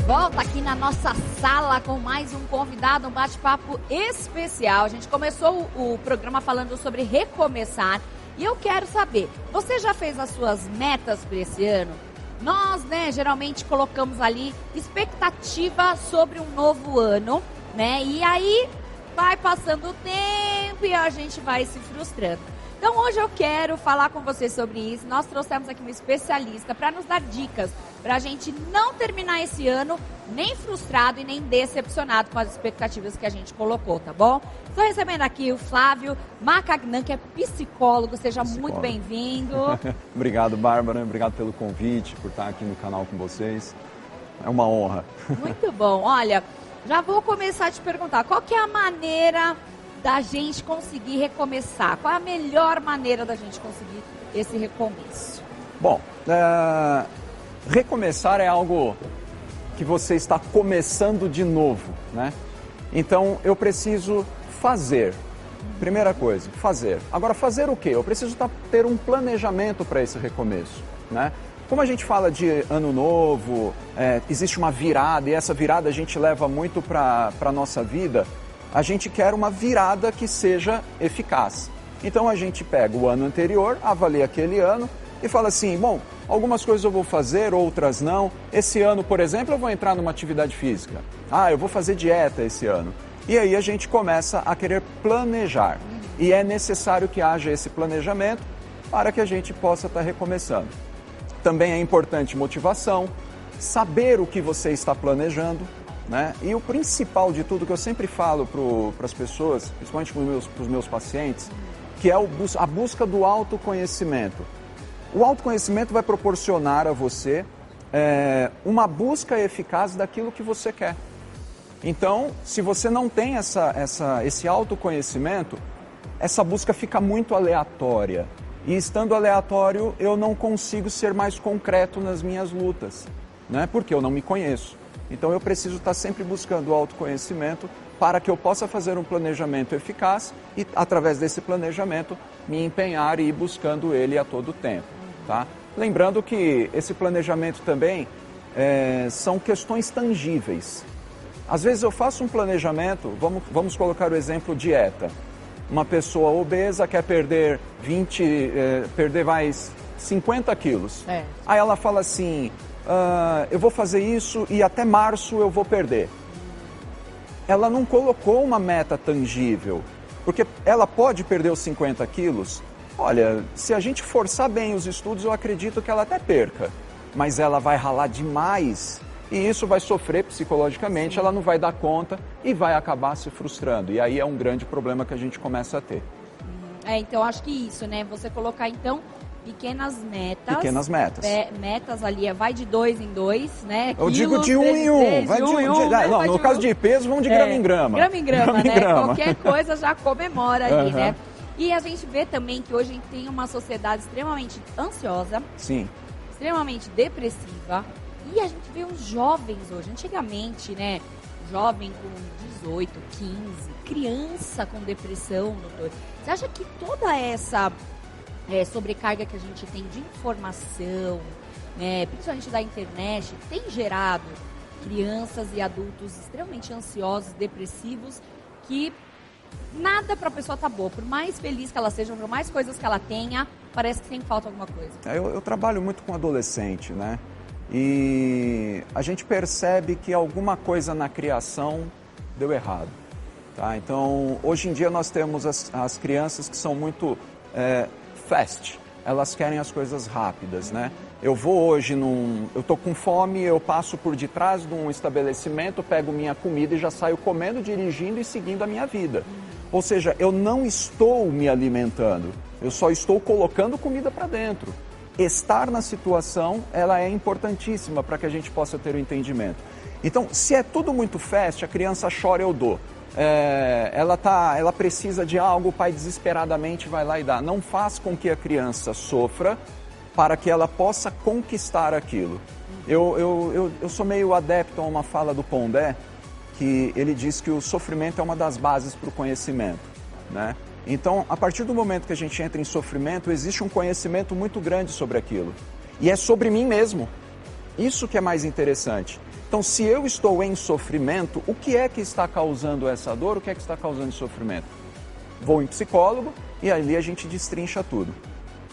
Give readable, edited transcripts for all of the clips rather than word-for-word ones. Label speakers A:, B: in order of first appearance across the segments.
A: volta aqui na nossa sala com mais um convidado, um bate-papo especial. A gente começou o programa falando sobre recomeçar e eu quero saber, você já fez as suas metas para esse ano? Nós, geralmente colocamos ali expectativa sobre um novo ano, E aí vai passando o tempo e a gente vai se frustrando. Então hoje eu quero falar com você sobre isso. Nós trouxemos aqui um especialista para nos dar dicas para a gente não terminar esse ano nem frustrado e nem decepcionado com as expectativas que a gente colocou, tá bom? Estou recebendo aqui o Flávio Macagnan, que é psicólogo. Seja muito bem-vindo.
B: Obrigado, Bárbara. Obrigado pelo convite, por estar aqui no canal com vocês. É uma honra.
A: Muito bom. Olha, já vou começar a te perguntar, qual que é a maneira da gente conseguir recomeçar? Qual é a melhor maneira da gente conseguir esse recomeço?
B: Bom, recomeçar é algo que você está começando de novo, Então, eu preciso fazer. Primeira coisa, fazer. Agora, fazer o quê? Eu preciso ter um planejamento para esse recomeço, Como a gente fala de ano novo, existe uma virada, e essa virada a gente leva muito para a nossa vida, a gente quer uma virada que seja eficaz. Então a gente pega o ano anterior, avalia aquele ano e fala assim, bom, algumas coisas eu vou fazer, outras não. Esse ano, por exemplo, eu vou entrar numa atividade física. Eu vou fazer dieta esse ano. E aí a gente começa a querer planejar. E é necessário que haja esse planejamento para que a gente possa estar recomeçando. Também é importante motivação, saber o que você está planejando, E o principal de tudo que eu sempre falo para as pessoas, principalmente para os meus pacientes, que é a busca do autoconhecimento. O autoconhecimento vai proporcionar a você uma busca eficaz daquilo que você quer. Então, se você não tem esse autoconhecimento, essa busca fica muito aleatória. E estando aleatório, eu não consigo ser mais concreto nas minhas lutas, Porque eu não me conheço. Então eu preciso estar sempre buscando o autoconhecimento para que eu possa fazer um planejamento eficaz e, através desse planejamento, me empenhar e ir buscando ele a todo tempo, Lembrando que esse planejamento também são questões tangíveis. Às vezes eu faço um planejamento, vamos colocar o exemplo dieta. Uma pessoa obesa quer perder mais 50 quilos. Aí ela fala assim, eu vou fazer isso e até março eu vou perder. Ela não colocou uma meta tangível, porque ela pode perder os 50 quilos. Olha, se a gente forçar bem os estudos, eu acredito que ela até perca. Mas ela vai ralar demais e isso vai sofrer psicologicamente, ela não vai dar conta e vai acabar se frustrando. E aí é um grande problema que a gente começa a ter.
A: Então acho que isso, Você colocar então pequenas metas.
B: Pequenas metas.
A: Metas ali, vai de 2 em 2,
B: Eu digo de 1 em 1. Vai de 1 em 1. Não, no caso de peso, vamos de grama em grama.
A: Grama em grama, Qualquer coisa já comemora ali, E a gente vê também que hoje a gente tem uma sociedade extremamente ansiosa.
B: Sim.
A: Extremamente depressiva. E a gente vê os jovens hoje. Antigamente, jovem com 18, 15, criança com depressão, doutor. Você acha que toda essa sobrecarga que a gente tem de informação, principalmente da internet, tem gerado crianças e adultos extremamente ansiosos, depressivos, que nada para a pessoa tá boa. Por mais feliz que ela seja, por mais coisas que ela tenha, parece que sempre falta alguma coisa.
B: Eu trabalho muito com adolescente, E a gente percebe que alguma coisa na criação deu errado. Então, hoje em dia nós temos as crianças que são muito fast, elas querem as coisas rápidas, Eu vou hoje eu tô com fome, eu passo por detrás de um estabelecimento, pego minha comida e já saio comendo, dirigindo e seguindo a minha vida. Ou seja, eu não estou me alimentando, eu só estou colocando comida para dentro. Estar na situação, ela é importantíssima para que a gente possa ter o entendimento. Então, se é tudo muito fast, a criança chora, eu dou. Ela precisa de algo, o pai desesperadamente vai lá e dá. Não faz com que a criança sofra para que ela possa conquistar aquilo. Eu sou meio adepto a uma fala do Pondé, que ele diz que o sofrimento é uma das bases para o conhecimento, Então, a partir do momento que a gente entra em sofrimento, existe um conhecimento muito grande sobre aquilo. E é sobre mim mesmo. Isso que é mais interessante. Então, se eu estou em sofrimento, o que é que está causando essa dor? O que é que está causando esse sofrimento? Vou em psicólogo e ali a gente destrincha tudo.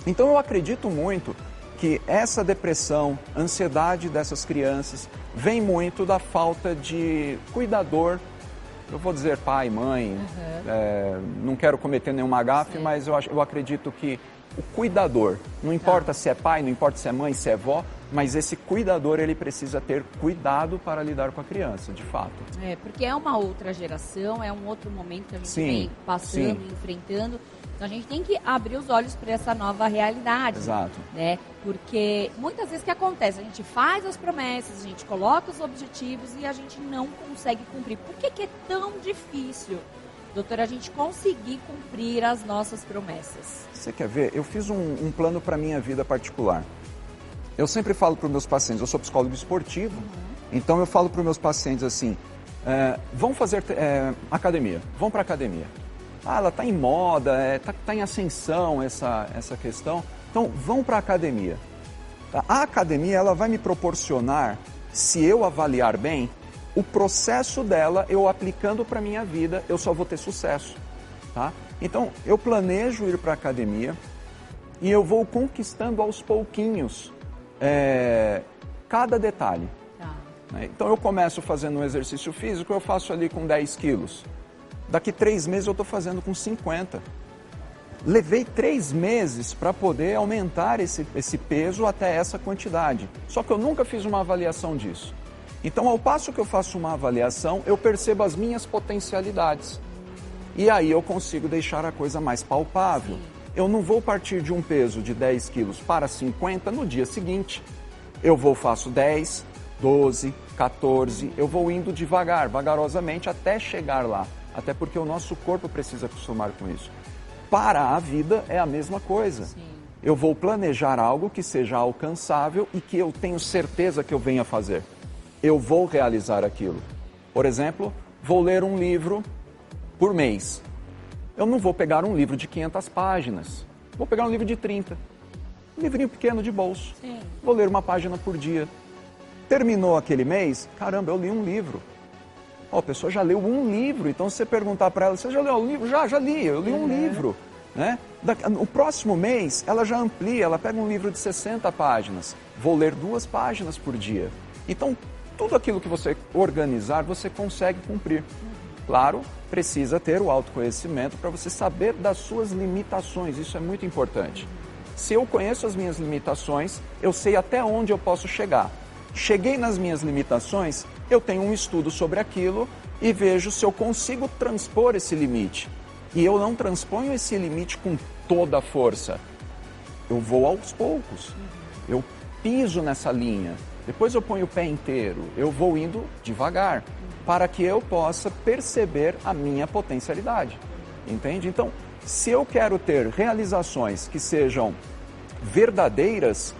B: Então, eu acredito muito que essa depressão, ansiedade dessas crianças, vem muito da falta de cuidador. Eu vou dizer pai, mãe, não quero cometer nenhuma gafe, mas eu acredito que o cuidador, não importa se é pai, não importa se é mãe, se é vó, mas esse cuidador, ele precisa ter cuidado para lidar com a criança, de fato.
A: Porque é uma outra geração, é um outro momento que a gente vem passando, enfrentando. Então a gente tem que abrir os olhos para essa nova realidade.
B: Exato.
A: Né? Porque muitas vezes o que acontece? A gente faz as promessas, a gente coloca os objetivos e a gente não consegue cumprir. Por que é tão difícil, doutora, a gente conseguir cumprir as nossas promessas?
B: Você quer ver? Eu fiz um plano para a minha vida particular. Eu sempre falo para os meus pacientes, eu sou psicólogo esportivo, então eu falo para os meus pacientes assim, vão fazer academia, vão para academia. Ah, ela está em moda, está em ascensão essa questão, então vão para a academia. A academia, ela vai me proporcionar, se eu avaliar bem, o processo dela, eu aplicando para a minha vida, eu só vou ter sucesso, tá? Então, eu planejo ir para a academia e eu vou conquistando aos pouquinhos cada detalhe. Então, eu começo fazendo um exercício físico, eu faço ali com 10 quilos. Daqui 3 meses eu estou fazendo com 50. Levei 3 meses para poder aumentar esse peso até essa quantidade. Só que eu nunca fiz uma avaliação disso. Então, ao passo que eu faço uma avaliação, eu percebo as minhas potencialidades. E aí eu consigo deixar a coisa mais palpável. Eu não vou partir de um peso de 10 quilos para 50 no dia seguinte. Eu faço 10, 12, 14, eu vou indo devagar, vagarosamente, até chegar lá. Até porque o nosso corpo precisa acostumar com isso. Para a vida é a mesma coisa. Eu vou planejar algo que seja alcançável e que eu tenho certeza que eu venha fazer. Eu vou realizar aquilo. Por exemplo, vou ler um livro por mês. Eu não vou pegar um livro de 500 páginas. Vou pegar um livro de 30. Um livrinho pequeno de bolso. Vou ler uma página por dia. Terminou aquele mês, caramba, eu li um livro. A pessoa já leu um livro, então se você perguntar para ela, você já leu um livro? Já li, eu li um livro. Né? O próximo mês, ela já amplia, ela pega um livro de 60 páginas. Vou ler 2 páginas por dia. Então, tudo aquilo que você organizar, você consegue cumprir. Claro, precisa ter o autoconhecimento para você saber das suas limitações, isso é muito importante. Se eu conheço as minhas limitações, eu sei até onde eu posso chegar. Cheguei nas minhas limitações, eu tenho um estudo sobre aquilo e vejo se eu consigo transpor esse limite. E eu não transponho esse limite com toda a força. Eu vou aos poucos, eu piso nessa linha, depois eu ponho o pé inteiro, eu vou indo devagar, para que eu possa perceber a minha potencialidade, entende? Então, se eu quero ter realizações que sejam verdadeiras,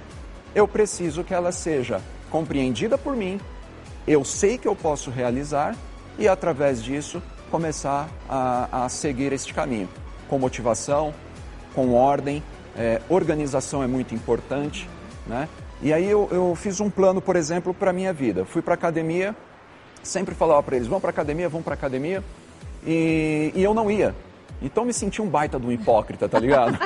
B: eu preciso que ela seja compreendida por mim, eu sei que eu posso realizar e, através disso, começar a seguir este caminho, com motivação, com ordem, organização é muito importante, né? E aí eu fiz um plano, por exemplo, para a minha vida. Fui para a academia, sempre falava para eles, vão para a academia, e eu não ia. Então me senti um baita de um hipócrita, tá ligado?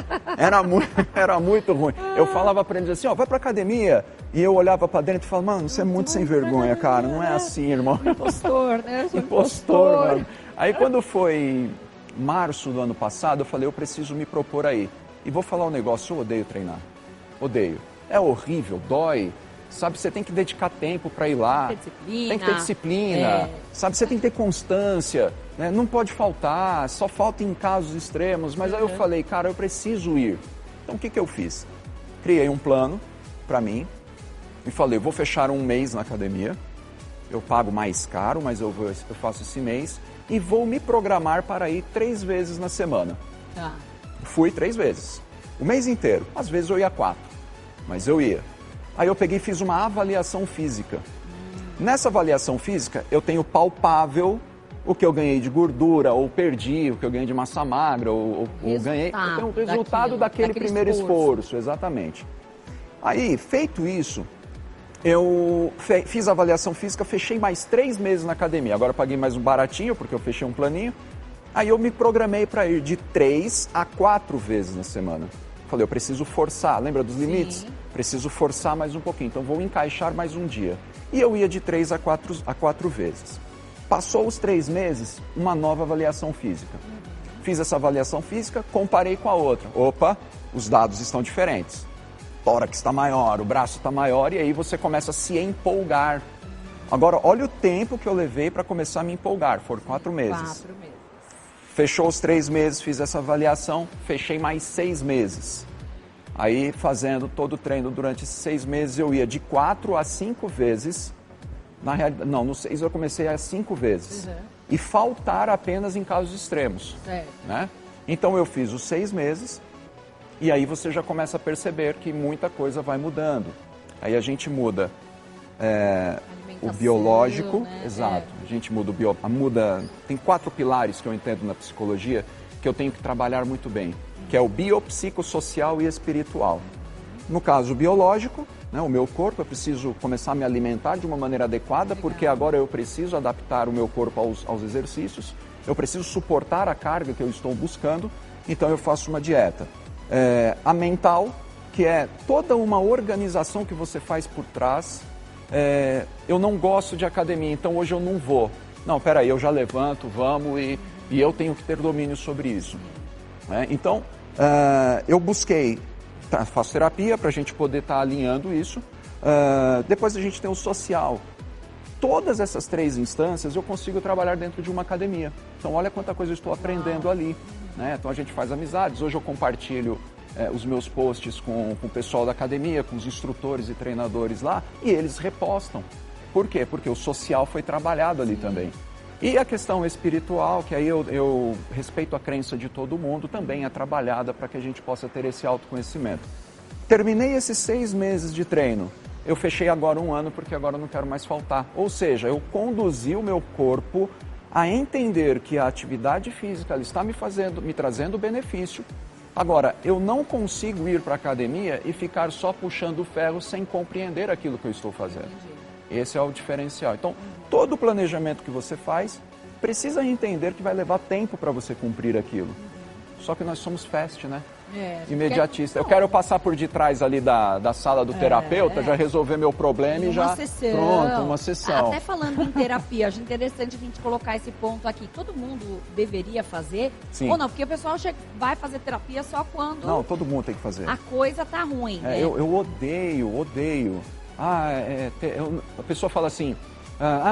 B: Era muito ruim. Eu falava para eles assim, vai para academia, e eu olhava para dentro e falava, mano, você é muito sem vergonha, cara, não é assim, irmão.
A: Impostor, né?
B: Impostor, mano. Aí quando foi março do ano passado, eu falei, eu preciso me propor aí. E vou falar um negócio, eu odeio treinar. Odeio. É horrível, dói. Sabe, você tem que dedicar tempo para ir lá. Tem que ter disciplina. Sabe, você tem que ter constância. Né? Não pode faltar, só falta em casos extremos. Mas aí eu falei, cara, eu preciso ir. Então o que eu fiz? Criei um plano para mim e falei, eu vou fechar um mês na academia. Eu pago mais caro, mas eu faço esse mês. E vou me programar para ir 3 vezes na semana. Fui 3 vezes. O mês inteiro. Às vezes eu ia 4, mas eu ia. Aí eu peguei e fiz uma avaliação física. Nessa avaliação física, eu tenho palpável o que eu ganhei de gordura, ou perdi, o que eu ganhei de massa magra, ou ganhei. Eu tenho o resultado daquele primeiro esforço, exatamente. Aí, feito isso, eu fiz a avaliação física, fechei mais 3 meses na academia. Agora eu paguei mais um baratinho, porque eu fechei um planinho. Aí eu me programei para ir de 3 a 4 vezes na semana. Falei, eu preciso forçar, lembra dos limites?
A: Sim.
B: Preciso forçar mais um pouquinho, então vou encaixar mais um dia. E eu ia de 3 a 4 vezes. Passou os 3 meses, uma nova avaliação física. Fiz essa avaliação física, comparei com a outra. Opa, os dados estão diferentes. O tórax está maior, o braço está maior, e aí você começa a se empolgar. Agora, olha o tempo que eu levei para começar a me empolgar, foram 4 meses.
A: 4 meses.
B: Fechou os 3 meses, fiz essa avaliação, fechei mais 6 meses. Aí, fazendo todo o treino durante esses 6 meses, eu ia de 4 a 5 vezes. Na realidade, não, no 6 eu comecei a 5 vezes. E faltar apenas em casos extremos. Né? Então, eu fiz os 6 meses e aí você já começa a perceber que muita coisa vai mudando. Aí a gente muda o biológico,
A: né?
B: exato. A gente muda, tem 4 pilares que eu entendo na psicologia que eu tenho que trabalhar muito bem, que é o biopsicossocial e espiritual. No caso biológico, né, o meu corpo, eu preciso começar a me alimentar de uma maneira adequada, porque agora eu preciso adaptar o meu corpo aos exercícios, eu preciso suportar a carga que eu estou buscando, então eu faço uma dieta. A mental, que é toda uma organização que você faz por trás. Eu não gosto de academia, então hoje eu não vou. Não, peraí, eu já levanto, vamos, e eu tenho que ter domínio sobre isso. Então, eu busquei, faço terapia para a gente poder estar alinhando isso. Depois a gente tem o social. Todas essas 3 instâncias eu consigo trabalhar dentro de uma academia. Então, olha quanta coisa eu estou aprendendo ali. Né? Então, a gente faz amizades. Hoje eu compartilho os meus posts com o pessoal da academia, com os instrutores e treinadores lá, e eles repostam. Por quê? Porque o social foi trabalhado ali também. E a questão espiritual, que aí eu respeito a crença de todo mundo, também é trabalhada para que a gente possa ter esse autoconhecimento. Terminei esses 6 meses de treino, eu fechei agora 1 ano porque agora eu não quero mais faltar. Ou seja, eu conduzi o meu corpo a entender que a atividade física ela está me trazendo benefício. Agora, eu não consigo ir para a academia e ficar só puxando o ferro sem compreender aquilo que eu estou fazendo. Esse é o diferencial. Então, todo o planejamento que você faz precisa entender que vai levar tempo para você cumprir aquilo. Só que nós somos fast, né? Imediatista. Eu quero passar por detrás ali da sala do terapeuta, já resolver meu problema e já...
A: Sessão.
B: Pronto, uma sessão.
A: Até falando em terapia, acho interessante a gente colocar esse ponto aqui. Todo mundo deveria fazer?
B: Sim.
A: Ou não? Porque o pessoal vai fazer terapia só quando...
B: Não, todo mundo tem que fazer.
A: A coisa tá ruim, né?
B: Eu odeio. A pessoa fala assim,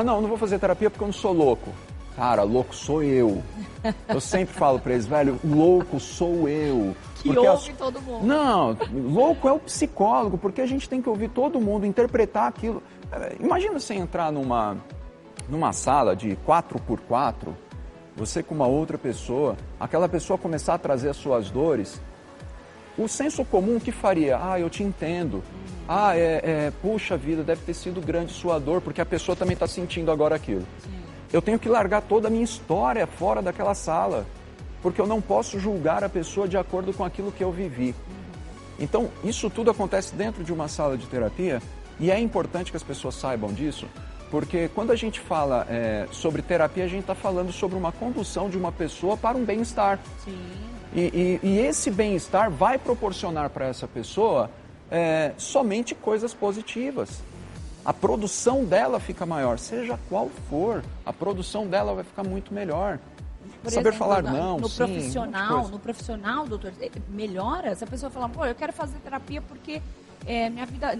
B: não vou fazer terapia porque eu não sou louco. Cara, louco sou eu. Eu sempre falo pra eles, velho, louco sou eu.
A: Que ouve todo mundo.
B: Não, louco é o psicólogo, porque a gente tem que ouvir todo mundo, interpretar aquilo. Imagina você entrar numa sala de 4x4, você com uma outra pessoa, aquela pessoa começar a trazer as suas dores. O senso comum que faria? Eu te entendo. Puxa vida, deve ter sido grande sua dor, porque a pessoa também está sentindo agora aquilo. Sim. Eu tenho que largar toda a minha história fora daquela sala, porque eu não posso julgar a pessoa de acordo com aquilo que eu vivi. Então, isso tudo acontece dentro de uma sala de terapia, e é importante que as pessoas saibam disso, porque quando a gente fala sobre terapia, a gente está falando sobre uma condução de uma pessoa para um bem-estar.
A: Sim.
B: E esse bem-estar vai proporcionar para essa pessoa somente coisas positivas. A produção dela fica maior, seja qual for, a produção dela vai ficar muito melhor.
A: Por
B: Saber
A: exemplo,
B: falar não,
A: no
B: sim,
A: profissional, doutor, melhora? Se a pessoa falar, eu quero fazer terapia porque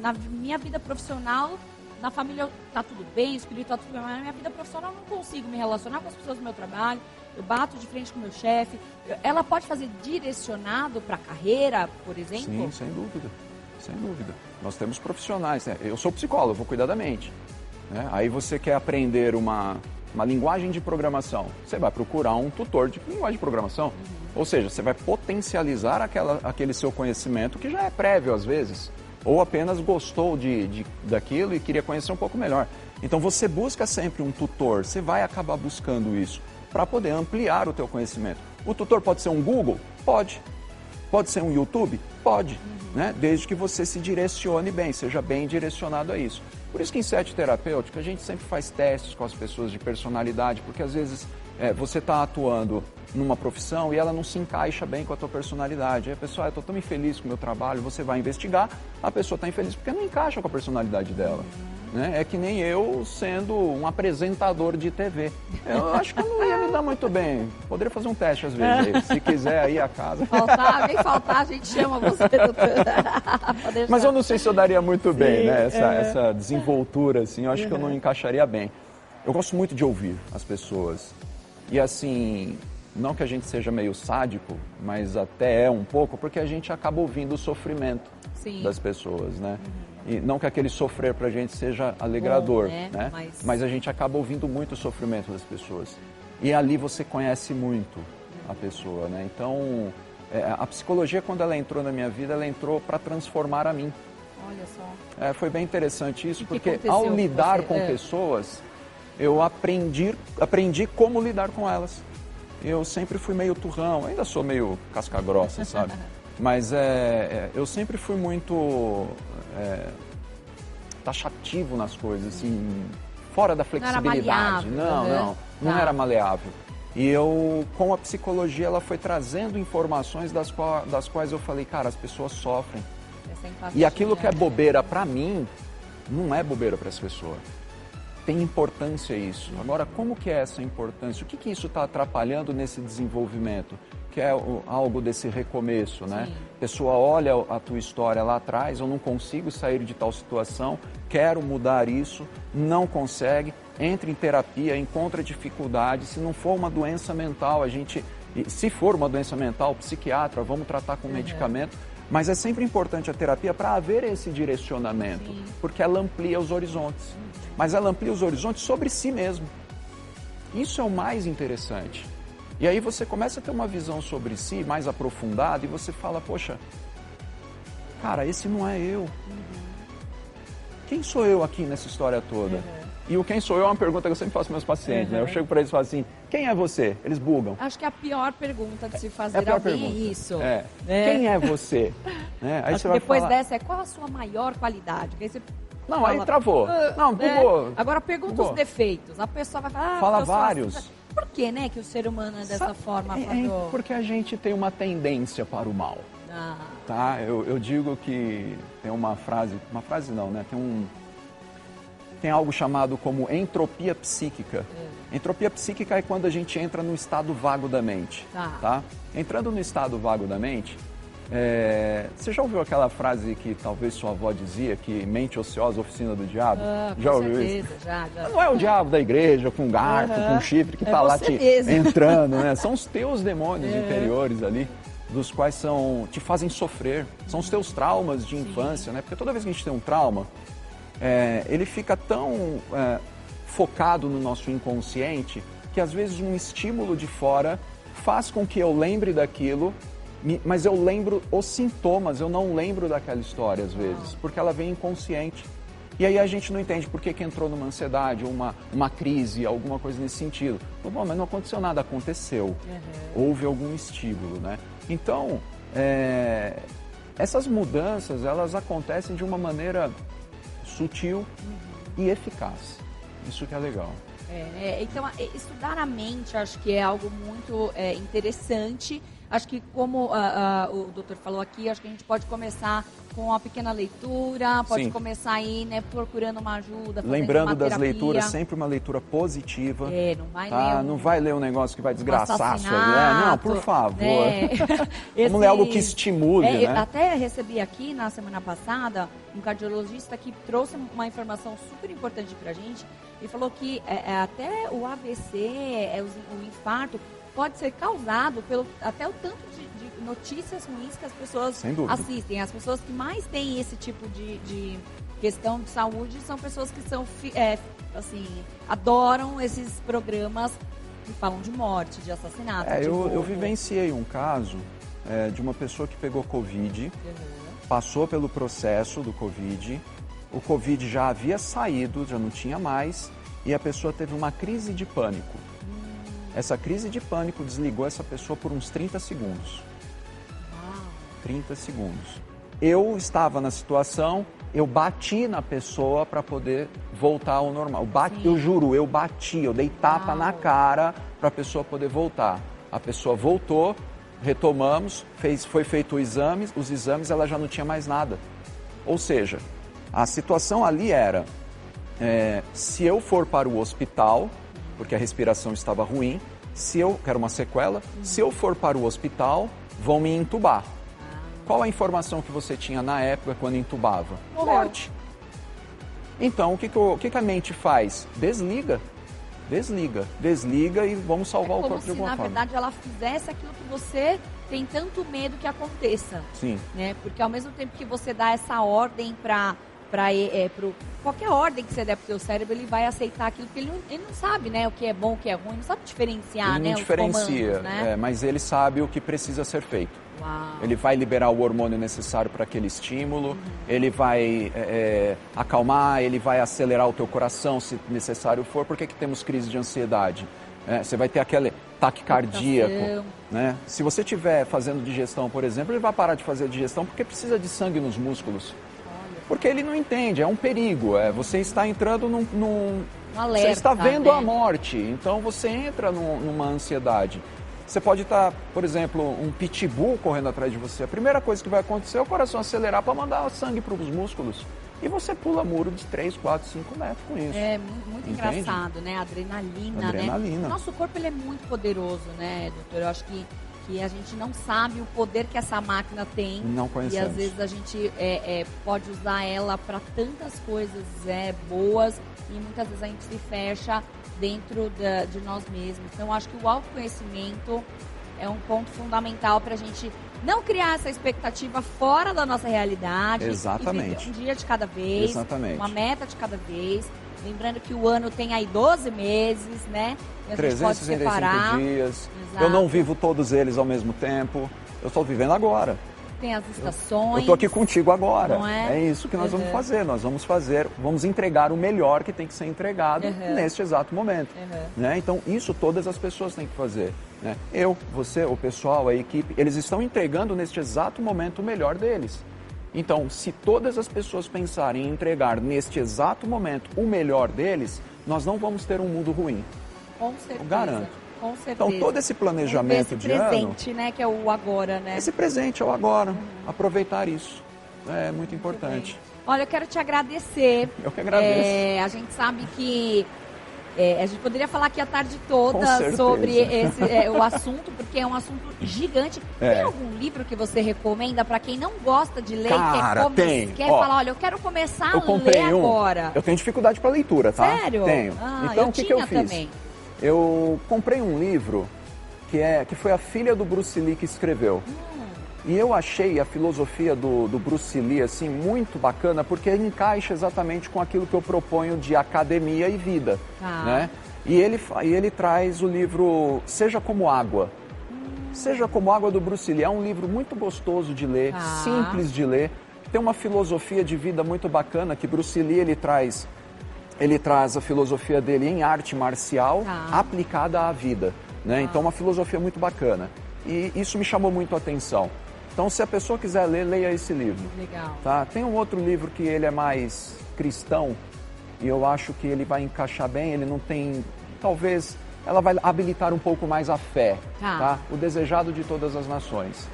A: na minha vida profissional, na família tá tudo bem, espiritual tudo bem, mas na minha vida profissional eu não consigo me relacionar com as pessoas do meu trabalho, eu bato de frente com o meu chefe. Ela pode fazer direcionado para a carreira, por exemplo?
B: Sim, sem dúvida. Sem dúvida. Nós temos profissionais, né? Eu sou psicólogo, vou cuidar da mente. Né? Aí você quer aprender uma linguagem de programação, você vai procurar um tutor de linguagem de programação. Ou seja, você vai potencializar aquele seu conhecimento que já é prévio às vezes, ou apenas gostou daquilo e queria conhecer um pouco melhor. Então você busca sempre um tutor, você vai acabar buscando isso para poder ampliar o teu conhecimento. O tutor pode ser um Google? Pode. Pode ser um YouTube? Pode, né? Desde que você se direcione bem, seja bem direcionado a isso. Por isso que em sete terapêutico a gente sempre faz testes com as pessoas de personalidade, porque às vezes você está atuando numa profissão e ela não se encaixa bem com a tua personalidade. Aí a pessoa, eu estou tão infeliz com o meu trabalho, você vai investigar, a pessoa está infeliz porque não encaixa com a personalidade dela. Né? É que nem eu sendo um apresentador de TV. Eu acho que eu não ia me dar muito bem. Poderia fazer um teste às vezes. Aí. Se quiser aí a casa.
A: Vem faltar, a gente chama você, doutor.
B: Mas eu não sei se eu daria muito bem, né? Essa desenvoltura, assim, eu acho que eu não encaixaria bem. Eu gosto muito de ouvir as pessoas. E assim, não que a gente seja meio sádico, mas até é um pouco, porque a gente acaba ouvindo o sofrimento das pessoas, né? E não que aquele sofrer pra gente seja alegrador, bom, né? Mas a gente acaba ouvindo muito o sofrimento das pessoas. E ali você conhece muito a pessoa, né? Então, a psicologia, quando ela entrou na minha vida, ela entrou para transformar a mim.
A: Olha só.
B: Foi bem interessante isso, porque ao lidar com pessoas, eu aprendi como lidar com elas. Eu sempre fui meio turrão, ainda sou meio casca grossa, sabe? Mas eu sempre fui muito taxativo nas coisas, assim, fora da flexibilidade. Não era maleável. E eu, com a psicologia, ela foi trazendo informações das quais eu falei, cara, as pessoas sofrem. E aquilo que é bobeira para mim, não é bobeira para as pessoas. Tem importância isso. Agora, como que é essa importância? O que isso está atrapalhando nesse desenvolvimento? Que é algo desse recomeço, né? A pessoa olha a tua história lá atrás, eu não consigo sair de tal situação, quero mudar isso, não consegue, entra em terapia, encontra dificuldade. Se não for uma doença mental, se for uma doença mental, psiquiatra, vamos tratar com medicamento. Mas é sempre importante a terapia para haver esse direcionamento, porque ela amplia os horizontes. Mas ela amplia os horizontes sobre si mesmo. Isso é o mais interessante. E aí você começa a ter uma visão sobre si mais aprofundada e você fala, poxa, cara, esse não é eu. Quem sou eu aqui nessa história toda? E o quem sou eu é uma pergunta que eu sempre faço para meus pacientes, né? Eu chego para eles e falo assim, quem é você? Eles bugam.
A: Acho que a pior pergunta de se fazer alguém é isso.
B: Quem é você? Aí você vai
A: depois
B: falar...
A: dessa, qual a sua maior qualidade? Aí você
B: não, aí travou. Não, bugou.
A: Agora pergunta os defeitos. A pessoa vai falar...
B: Fala vários.
A: Assim. Por que, né, que o ser humano é dessa forma?
B: Porque a gente tem uma tendência para o mal. Tá? Eu digo que tem uma frase não, né? Tem algo chamado como entropia psíquica. Entropia psíquica é quando a gente entra no estado vago da mente. Tá? Entrando no estado vago da mente, você já ouviu aquela frase que talvez sua avó dizia, que mente ociosa, oficina do diabo? Já ouviu isso? Já. Não é o diabo da igreja com garfo, com chifre, que está lá entrando, né? São os teus demônios interiores ali, dos quais te fazem sofrer. São os teus traumas de infância, né? Porque toda vez que a gente tem um trauma, ele fica tão focado no nosso inconsciente que às vezes um estímulo de fora faz com que eu lembre daquilo, mas eu lembro os sintomas, eu não lembro daquela história às vezes, porque ela vem inconsciente. E aí a gente não entende por que entrou numa ansiedade, ou uma crise, alguma coisa nesse sentido. Bom, mas não aconteceu nada, aconteceu. Houve algum estímulo, né? Então, essas mudanças, elas acontecem de uma maneira sutil e eficaz. Isso que é legal.
A: Então, estudar a mente, acho que é algo muito interessante. Acho que, como o doutor falou aqui, acho que a gente pode começar com uma pequena leitura, pode começar aí, né, procurando uma ajuda,
B: lembrando das leituras, sempre uma leitura positiva.
A: Não vai ler
B: não vai ler um negócio que vai desgraçar a sua vida. Não, por favor. Vamos ler algo que estimule, né?
A: Até recebi aqui, na semana passada, um cardiologista que trouxe uma informação super importante pra gente e falou que até o AVC, o infarto, pode ser causado até o tanto de notícias ruins que as pessoas assistem. As pessoas que mais têm esse tipo de questão de saúde são pessoas que são, adoram esses programas que falam de morte, de assassinato.
B: Eu vivenciei um caso de uma pessoa que pegou Covid, passou pelo processo do Covid, o Covid já havia saído, já não tinha mais, e a pessoa teve uma crise de pânico. Essa crise de pânico desligou essa pessoa por uns 30 segundos. 30 segundos. Eu estava na situação, eu bati na pessoa para poder voltar ao normal. Eu juro, eu bati, eu dei tapa na cara para a pessoa poder voltar. A pessoa voltou, retomamos, foi feito os exames, ela já não tinha mais nada. Ou seja, a situação ali era, se eu for para o hospital, porque a respiração estava ruim, que era uma sequela, se eu for para o hospital, vão me entubar. Qual a informação que você tinha na época quando entubava? Morte. Então, o que a mente faz? Desliga e vamos salvar o corpo de alguma forma.
A: Como se, na verdade, ela fizesse aquilo que você tem tanto medo que aconteça.
B: Sim.
A: Né? Porque ao mesmo tempo que você dá essa ordem para qualquer ordem que você der pro seu cérebro, ele vai aceitar aquilo, porque ele não sabe, né, o que é bom, o que é ruim, não sabe diferenciar,
B: ele
A: né,
B: não diferencia,
A: os comandos, né?
B: mas ele sabe o que precisa ser feito.
A: Uau.
B: Ele vai liberar o hormônio necessário para aquele estímulo, ele vai acalmar, ele vai acelerar o teu coração, se necessário for. Por que temos crise de ansiedade? Você vai ter aquele ataque cardíaco. Né? Se você estiver fazendo digestão, por exemplo, ele vai parar de fazer digestão porque precisa de sangue nos músculos. Porque ele não entende, é um perigo, você está entrando num
A: alerta,
B: você está vendo,
A: né?
B: a morte, então você entra numa ansiedade. Você pode estar, por exemplo, um pitbull correndo atrás de você, a primeira coisa que vai acontecer é o coração acelerar para mandar sangue para os músculos. E você pula muro de 3, 4, 5 metros com isso.
A: É muito engraçado, né? Adrenalina, né? Nosso corpo ele é muito poderoso, né, doutor? Eu acho que a gente não sabe o poder que essa máquina tem.
B: Não conhecemos.
A: E às vezes a gente pode usar ela para tantas coisas boas e muitas vezes a gente se fecha dentro de nós mesmos. Então, eu acho que o autoconhecimento é um ponto fundamental para a gente não criar essa expectativa fora da nossa realidade.
B: Exatamente.
A: E viver um dia de cada vez,
B: exatamente,
A: uma meta de cada vez. Lembrando que o ano tem aí 12 meses, né? E a gente pode
B: 365
A: separar.
B: dias.
A: Exato.
B: Eu não vivo todos eles ao mesmo tempo. Eu estou vivendo agora.
A: Tem as estações.
B: Eu estou aqui contigo agora.
A: Não é?
B: É isso que nós vamos fazer. Nós vamos entregar o melhor que tem que ser entregado neste exato momento. Né? Então, isso todas as pessoas têm que fazer. Né? Eu, você, o pessoal, a equipe, eles estão entregando neste exato momento o melhor deles. Então, se todas as pessoas pensarem em entregar neste exato momento o melhor deles, nós não vamos ter um mundo ruim.
A: Com certeza.
B: Eu garanto.
A: Com certeza.
B: Então, todo esse planejamento de ano...
A: Esse presente, né, que é o agora, né?
B: Esse presente é o agora. Aproveitar isso. É muito importante.
A: Olha, eu quero te agradecer.
B: Eu que agradeço.
A: A gente sabe que a gente poderia falar aqui a tarde toda sobre o assunto, porque é um assunto gigante. Tem algum livro que você recomenda para quem não gosta de ler e quer falar, olha, eu quero começar a ler agora?
B: Eu tenho dificuldade para leitura, tá?
A: Sério?
B: Tenho. Então, o que eu fiz?
A: Também.
B: Eu comprei um livro que foi a filha do Bruce Lee que escreveu. E eu achei a filosofia do Bruce Lee assim, muito bacana, porque encaixa exatamente com aquilo que eu proponho de academia e vida. Né? E ele traz o livro Seja Como Água. Seja Como Água, do Bruce Lee. É um livro muito gostoso de ler, simples de ler. Tem uma filosofia de vida muito bacana, que Bruce Lee ele traz a filosofia dele em arte marcial aplicada à vida. Né? Então, uma filosofia muito bacana. E isso me chamou muito a atenção. Então, se a pessoa quiser ler, leia esse livro.
A: Legal.
B: Tá? Tem um outro livro que ele é mais cristão e eu acho que ele vai encaixar bem, ele não tem... Talvez ela vai habilitar um pouco mais a fé. Tá? O Desejado de Todas as Nações.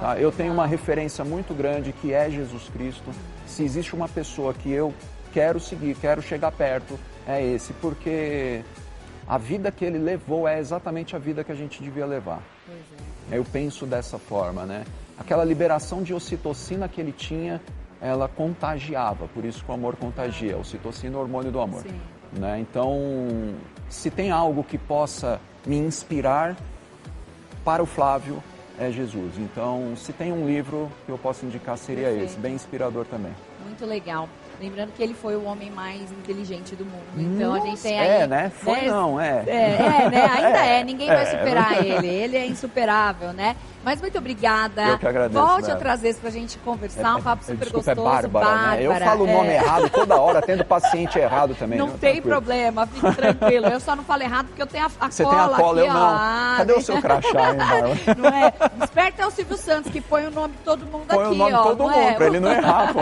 B: Tá? Eu tenho uma referência muito grande que é Jesus Cristo. Se existe uma pessoa que eu quero seguir, quero chegar perto, é esse, porque a vida que ele levou é exatamente a vida que a gente devia levar. Eu penso dessa forma, né? Aquela liberação de ocitocina que ele tinha, ela contagiava, por isso que o amor contagia. Ocitocina é o hormônio do amor. Né? Então, se tem algo que possa me inspirar para o Flávio, é Jesus. Então, se tem um livro que eu posso indicar, seria esse, bem inspirador também. Muito
A: legal. Lembrando que ele foi o homem mais inteligente do mundo. Então a gente tem aí...
B: né? Foi
A: né?
B: não,
A: né? Ainda ninguém vai superar ele. Ele é insuperável, né? Mas muito obrigada.
B: Eu que agradeço,
A: Volte
B: né?
A: outra vez pra gente conversar, um papo super
B: Desculpa,
A: gostoso.
B: é Bárbara, né? Eu falo o nome errado toda hora, tendo paciente errado também.
A: Não
B: viu?
A: tem
B: Tranquilo.
A: problema, fique tranquilo. Eu só não falo errado porque eu tenho a
B: Você
A: cola
B: tem a cola,
A: aqui,
B: eu
A: ó.
B: não. Cadê o seu crachá, hein, Bárbara?
A: Não é? Esperto é o Silvio Santos, que põe o nome de todo mundo
B: Põe
A: aqui,
B: o nome
A: ó.
B: de todo
A: não
B: mundo,
A: é?
B: pra ele não errar, pô.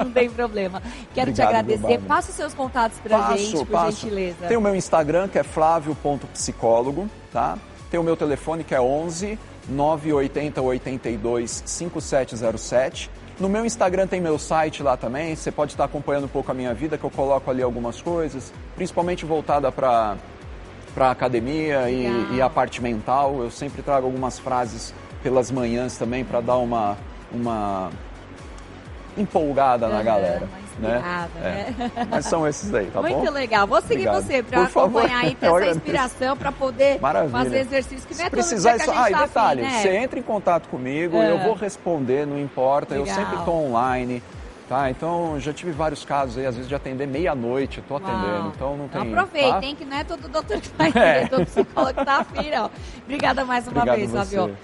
A: Não tem problema. Quero te
B: Obrigado,
A: agradecer.
B: Bárbara.
A: Passa os seus contatos pra gente, por gentileza.
B: Tem o meu Instagram, que é flavio.psicólogo, tá? Tem o meu telefone, que é 11 980 82 5707. No meu Instagram tem meu site lá também, você pode estar acompanhando um pouco a minha vida, que eu coloco ali algumas coisas, principalmente voltada para academia e a parte mental. Eu sempre trago algumas frases pelas manhãs também para dar uma empolgada na galera.
A: Né?
B: Mas são esses aí, tá bom?
A: Muito legal. Vou seguir
B: Obrigado.
A: você para
B: Por favor.
A: acompanhar e ter
B: Eu
A: essa
B: agradeço.
A: inspiração para poder
B: Maravilha.
A: fazer exercício que não é
B: Se
A: todo
B: precisar
A: dia que
B: isso.
A: a gente
B: E
A: tá
B: detalhe,
A: afim, né?
B: você entra em contato comigo, eu vou responder, não importa.
A: Legal.
B: Eu sempre estou online. Tá, então já tive vários casos aí, às vezes de atender meia-noite, estou atendendo, então não tem...
A: Aproveitem,
B: tá?
A: que não é todo doutor que vai atender, todo psicólogo que tá afim, não. Obrigada mais uma
B: Obrigado
A: vez,
B: você.
A: Fábio.